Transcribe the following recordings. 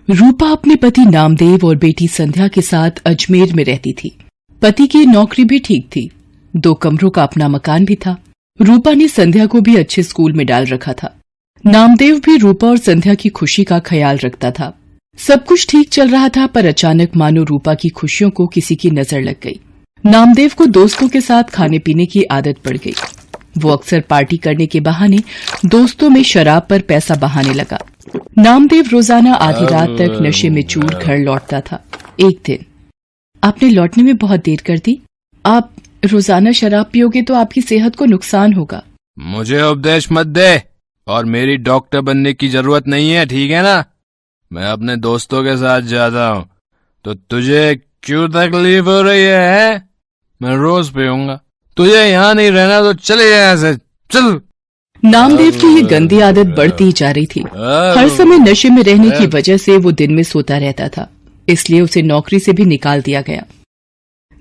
रूपा अपने पति नामदेव और बेटी संध्या के साथ अजमेर में रहती थी। पति की नौकरी भी ठीक थी, 2 कमरों का अपना मकान भी था। रूपा ने संध्या को भी अच्छे स्कूल में डाल रखा था। नामदेव भी रूपा और संध्या की खुशी का ख्याल रखता था। सब कुछ ठीक चल रहा था, पर अचानक मानो रूपा की खुशियों को किसी की नजर लग गई। नामदेव को दोस्तों के साथ खाने पीने की आदत पड़ गई। वो अक्सर पार्टी करने के बहाने दोस्तों में शराब पर पैसा बहाने लगा। नामदेव रोजाना आधी रात तक नशे में चूर घर लौटता था। एक दिन, आपने लौटने में बहुत देर कर दी। आप रोजाना शराब पियोगे तो आपकी सेहत को नुकसान होगा। मुझे उपदेश मत दे, और मेरी डॉक्टर बनने की जरूरत नहीं है, ठीक है ना? मैं अपने दोस्तों के साथ जाता हूँ, तो तुझे क्यों तकलीफ हो रही है? मैं रोज पीऊंगा। तुझे यहाँ नहीं रहना तो चले जाए यहाँ से, चल। नामदेव की ये गंदी आदत बढ़ती ही जा रही थी। हर समय नशे में रहने की वजह से वो दिन में सोता रहता था, इसलिए उसे नौकरी से भी निकाल दिया गया।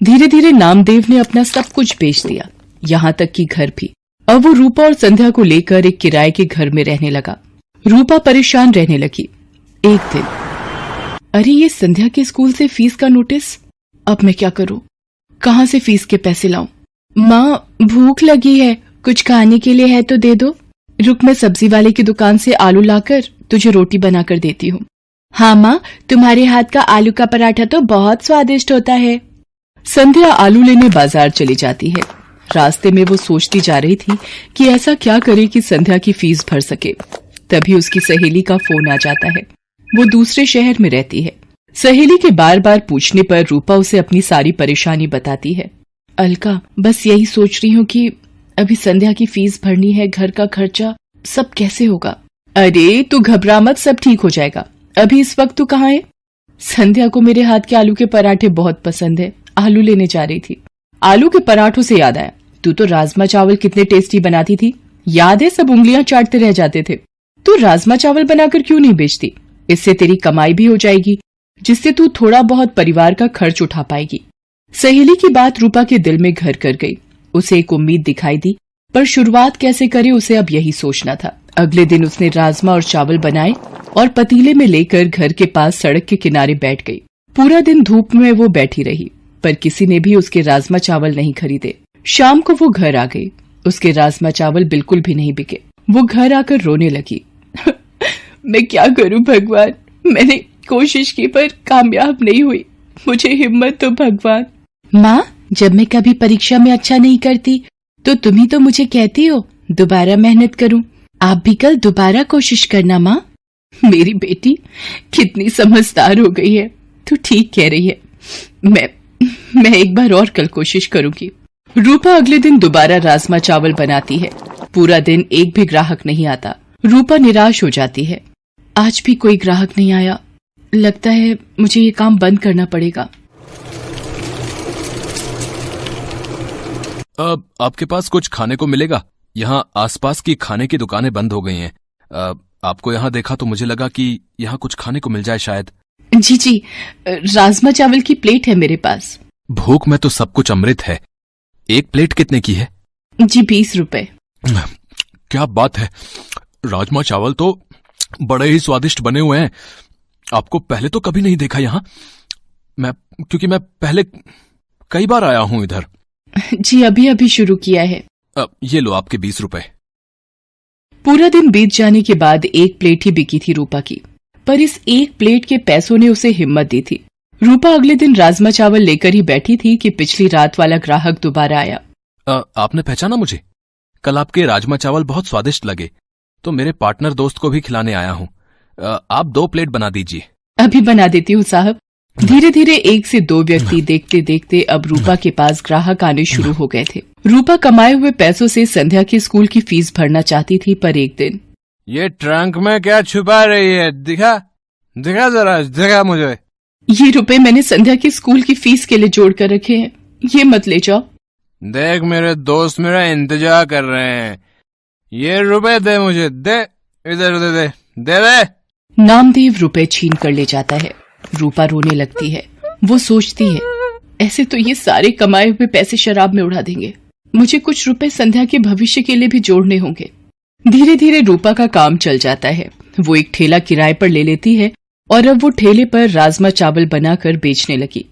धीरे धीरे नामदेव ने अपना सब कुछ बेच दिया, यहाँ तक कि घर भी। अब वो रूपा और संध्या को लेकर एक किराए के घर में रहने लगा। रूपा परेशान रहने लगी। एक दिन, अरे ये संध्या के स्कूल से फीस का नोटिस, अब मैं क्या करूं? कहाँ से फीस के पैसे लाऊं? माँ, भूख लगी है, कुछ खाने के लिए है तो दे दो। रुक, मैं सब्जी वाले की दुकान से आलू लाकर तुझे रोटी बनाकर देती हूँ। हाँ माँ, तुम्हारे हाथ का आलू का पराठा तो बहुत स्वादिष्ट होता है। संध्या आलू लेने बाजार चली जाती है। रास्ते में वो सोचती जा रही थी कि ऐसा क्या करे कि संध्या की फीस भर सके। तभी उसकी सहेली का फोन आ जाता है। वो दूसरे शहर में रहती है। सहेली के बार बार पूछने पर रूपा उसे अपनी सारी परेशानी बताती है। अलका, बस यही सोच रही हूँ कि अभी संध्या की फीस भरनी है, घर का खर्चा, सब कैसे होगा? अरे तू घबरा मत, सब ठीक हो जाएगा। अभी इस वक्त तू कहाँ है? संध्या को मेरे हाथ के आलू के पराठे बहुत पसंद है, आलू लेने जा रही थी। आलू के पराठों से याद आया, तू तो राजमा चावल कितने टेस्टी बनाती थी, याद है? सब उंगलियां चाटते रह जाते थे। तू राजमा चावल बनाकर क्यों नहीं बेचती? इससे तेरी कमाई भी हो जाएगी, जिससे तू थोड़ा बहुत परिवार का खर्च उठा पाएगी। सहेली की बात रूपा के दिल में घर कर गई। उसे एक उम्मीद दिखाई दी, पर शुरुआत कैसे करे उसे अब यही सोचना था। अगले दिन उसने राजमा और चावल बनाए और पतीले में लेकर घर के पास सड़क के किनारे बैठ गई। पूरा दिन धूप में वो बैठी रही, पर किसी ने भी उसके राजमा चावल नहीं खरीदे। शाम को वो घर आ गई। उसके राजमा चावल बिल्कुल भी नहीं बिके। वो घर आकर रोने लगी। मैं क्या करूं भगवान, मैंने कोशिश की पर कामयाब नहीं हुई, मुझे हिम्मत दो भगवान। माँ, जब मैं कभी परीक्षा में अच्छा नहीं करती तो तुम ही तो मुझे कहती हो दोबारा मेहनत करूं। आप भी कल दोबारा कोशिश करना माँ। मेरी बेटी कितनी समझदार हो गई है, तू ठीक कह रही है। मैं एक बार और कल कोशिश करूंगी। रूपा अगले दिन दोबारा राजमा चावल बनाती है। पूरा दिन एक भी ग्राहक नहीं आता। रूपा निराश हो जाती है। आज भी कोई ग्राहक नहीं आया, लगता है मुझे ये काम बंद करना पड़ेगा। अब आपके पास कुछ खाने को मिलेगा? यहाँ आसपास की खाने की दुकानें बंद हो गई हैं। आपको यहाँ देखा तो मुझे लगा कि यहाँ कुछ खाने को मिल जाए शायद। जी, राजमा चावल की प्लेट है मेरे पास। भूख में तो सब कुछ अमृत है। एक प्लेट कितने की है? जी 20 रुपए। क्या बात है, राजमा चावल तो बड़े ही स्वादिष्ट बने हुए हैं। आपको पहले तो कभी नहीं देखा यहाँ, क्योंकि मैं पहले कई बार आया हूँ इधर। जी अभी शुरू किया है। ये लो आपके 20 रुपए। पूरा दिन बीत जाने के बाद एक प्लेट ही बिकी थी रूपा की, पर इस एक प्लेट के पैसों ने उसे हिम्मत दी थी। रूपा अगले दिन राजमा चावल लेकर ही बैठी थी कि पिछली रात वाला ग्राहक दोबारा आया। आपने पहचाना मुझे? कल आपके राजमा चावल बहुत स्वादिष्ट लगे, तो मेरे पार्टनर दोस्त को भी खिलाने आया हूँ। आप 2 प्लेट बना दीजिए। अभी बना देती हूँ साहब। धीरे धीरे 1 से 2 व्यक्ति देखते देखते अब रूपा के पास ग्राहक आने शुरू हो गए थे। रूपा कमाए हुए पैसों से संध्या के स्कूल की फीस भरना चाहती थी, पर एक दिन, ये ट्रंक में क्या छुपा रही है? दिखा जरा, दिखा मुझे। ये रुपए मैंने संध्या की स्कूल की फीस के लिए जोड़ कर रखे हैं, ये मत ले जाओ। देख, मेरे दोस्त मेरा इंतजार कर रहे हैं। ये रुपए दे मुझे, दे, इधर दे। नामदेव रुपए छीन कर ले जाता है। रूपा रोने लगती है। वो सोचती है, ऐसे तो ये सारे कमाए हुए पैसे शराब में उड़ा देंगे, मुझे कुछ रुपए संध्या के भविष्य के लिए भी जोड़ने होंगे। धीरे धीरे रूपा का काम चल जाता है। वो एक ठेला किराए पर ले लेती है और अब वो ठेले पर राजमा चावल बनाकर बेचने लगी।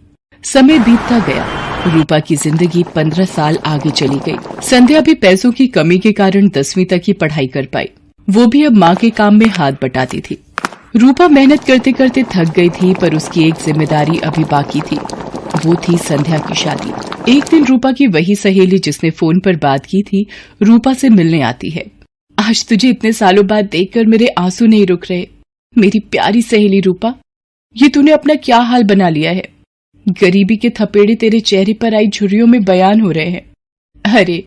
समय बीतता गया। रूपा की जिंदगी 15 साल आगे चली गई। संध्या भी पैसों की कमी के कारण 10वीं तक ही पढ़ाई कर पाई। वो भी अब माँ के काम में हाथ बटाती थी। रूपा मेहनत करते करते थक गई थी, पर उसकी एक जिम्मेदारी अभी बाकी थी। वो थी संध्या की शादी। एक दिन रूपा की वही सहेली जिसने फोन पर बात की थी, रूपा से मिलने आती है। आज तुझे इतने सालों बाद देखकर मेरे आंसू नहीं रुक रहे। मेरी प्यारी सहेली रूपा, ये तूने अपना क्या हाल बना लिया है। गरीबी के थपेड़े तेरे चेहरे पर आई झुर्रियों में बयान हो रहे हैं। अरे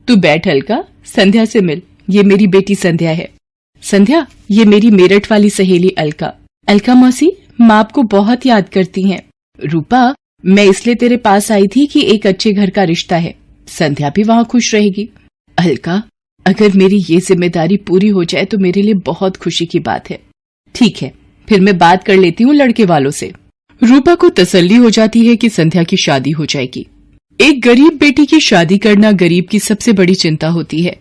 तू बैठ अलका, संध्या से मिल। ये मेरी बेटी संध्या है। संध्या, ये मेरी मेरठ वाली सहेली अलका। अलका मौसी, माँ आपको बहुत याद करती हैं। रूपा, मैं इसलिए तेरे पास आई थी कि एक अच्छे घर का रिश्ता है। संध्या भी वहाँ खुश रहेगी। अलका, अगर मेरी ये जिम्मेदारी पूरी हो जाए तो मेरे लिए बहुत खुशी की बात है। ठीक है, फिर मैं बात कर लेती हूँ लड़के वालों से। रूपा को तसल्ली हो जाती है कि संध्या की शादी हो जाएगी। एक गरीब बेटी की शादी करना गरीब की सबसे बड़ी चिंता होती है।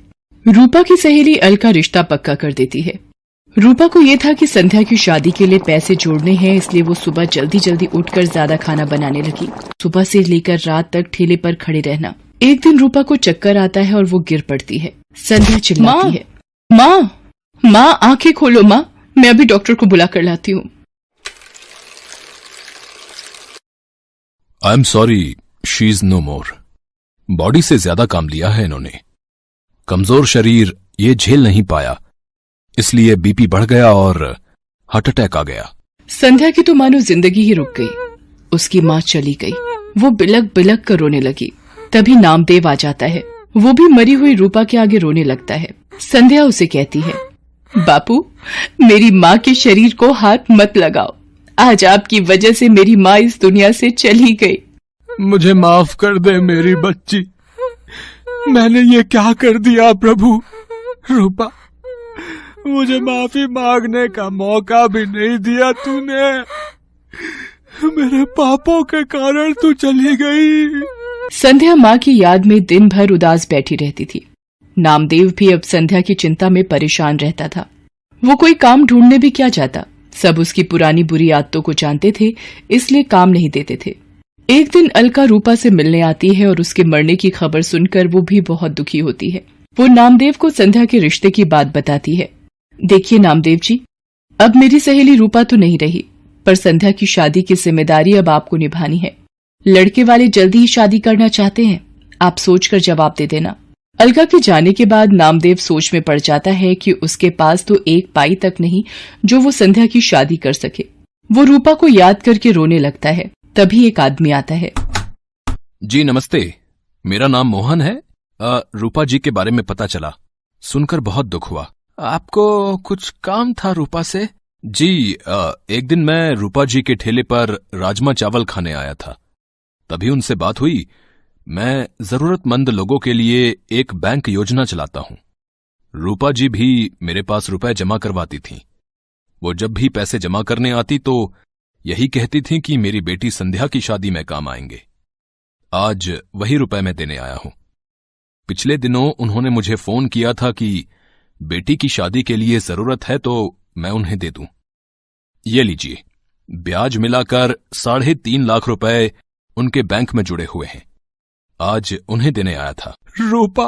रूपा की सहेली अलका रिश्ता पक्का कर देती है। रूपा को ये था कि संध्या की शादी के लिए पैसे जोड़ने हैं, इसलिए वो सुबह जल्दी जल्दी उठकर ज्यादा खाना बनाने लगी। सुबह से लेकर रात तक ठेले पर खड़े रहना। एक दिन रूपा को चक्कर आता है और वो गिर पड़ती है। संध्या चिल्लाती है, माँ आंखें खोलो माँ, मैं अभी डॉक्टर को बुला कर लाती हूँ। I am sorry, she is no more. Body से ज्यादा काम लिया है इन्होंने। कमजोर शरीर ये झेल नहीं पाया, इसलिए बीपी बढ़ गया और हार्ट अटैक आ गया। संध्या की तो मानो जिंदगी ही रुक गई। उसकी माँ चली गई। वो बिलक बिलक कर रोने लगी। तभी नामदेव आ जाता है। वो भी मरी हुई रूपा के आगे रोने लगता है। संध्या उसे कहती है, बापू, मेरी माँ के शरीर को हाथ मत लगाओ। आज आपकी वजह से मेरी माँ इस दुनिया से चली गई। मुझे माफ कर दे मेरी बच्ची, मैंने ये क्या कर दिया प्रभु। रूपा, मुझे माफी मांगने का मौका भी नहीं दिया तूने। मेरे पापों के कारण तू चली गई। संध्या माँ की याद में दिन भर उदास बैठी रहती थी। नामदेव भी अब संध्या की चिंता में परेशान रहता था। वो कोई काम ढूंढने भी क्या जाता। सब उसकी पुरानी बुरी आदतों को जानते थे, इसलिए काम नहीं देते थे। एक दिन अलका रूपा से मिलने आती है और उसके मरने की खबर सुनकर वो भी बहुत दुखी होती है। वो नामदेव को संध्या के रिश्ते की बात बताती है। देखिए नामदेव जी, अब मेरी सहेली रूपा तो नहीं रही, पर संध्या की शादी की जिम्मेदारी अब आपको निभानी है। लड़के वाले जल्दी ही शादी करना चाहते हैं, आप सोचकर जवाब दे देना। अलका के जाने के बाद नामदेव सोच में पड़ जाता है कि उसके पास तो एक पाई तक नहीं जो वो संध्या की शादी कर सके। वो रूपा को याद करके रोने लगता है। तभी एक आदमी आता है। जी नमस्ते, मेरा नाम मोहन है। रूपा जी के बारे में पता चला, सुनकर बहुत दुख हुआ। आपको कुछ काम था रूपा से? जी, एक दिन मैं रूपा जी के ठेले पर राजमा चावल खाने आया था, तभी उनसे बात हुई। मैं जरूरतमंद लोगों के लिए एक बैंक योजना चलाता हूं। रूपा जी भी मेरे पास रुपए जमा करवाती थीं। वो जब भी पैसे जमा करने आती तो यही कहती थीं कि मेरी बेटी संध्या की शादी में काम आएंगे। आज वही रुपए मैं देने आया हूं। पिछले दिनों उन्होंने मुझे फोन किया था कि बेटी की शादी के लिए जरूरत है तो मैं उन्हें दे दूं। ये लीजिए, ब्याज मिलाकर 3.5 लाख रुपए उनके बैंक में जुड़े हुए हैं। आज उन्हें देने आया था। रूपा,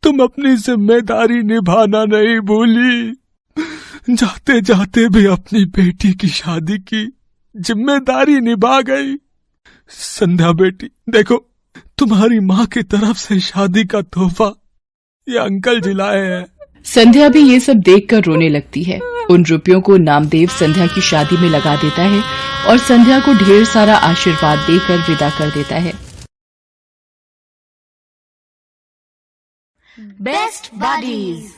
तुम अपनी जिम्मेदारी निभाना नहीं भूली। जाते जाते भी अपनी बेटी की शादी की जिम्मेदारी निभा गई। संध्या बेटी, देखो, तुम्हारी माँ की तरफ से शादी का तोहफा ये अंकल जी लाए हैं। संध्या भी ये सब देखकर रोने लगती है। उन रुपयों को नामदेव संध्या की शादी में लगा देता है और संध्या को ढेर सारा आशीर्वाद देकर विदा कर देता है। Best buddies.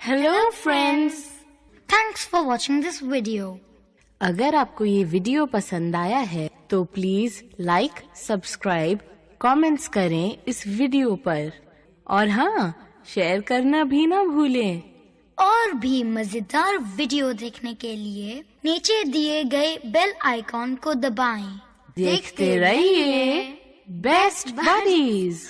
Hello friends, thanks for watching this video. अगर आपको ये वीडियो पसंद आया है तो प्लीज लाइक, सब्सक्राइब, कमेंट्स करें इस वीडियो पर, और हाँ, शेयर करना भी ना भूलें। और भी मजेदार वीडियो देखने के लिए नीचे दिए गए बेल आइकॉन को दबाएं। देखते रहिए बेस्ट बडीज।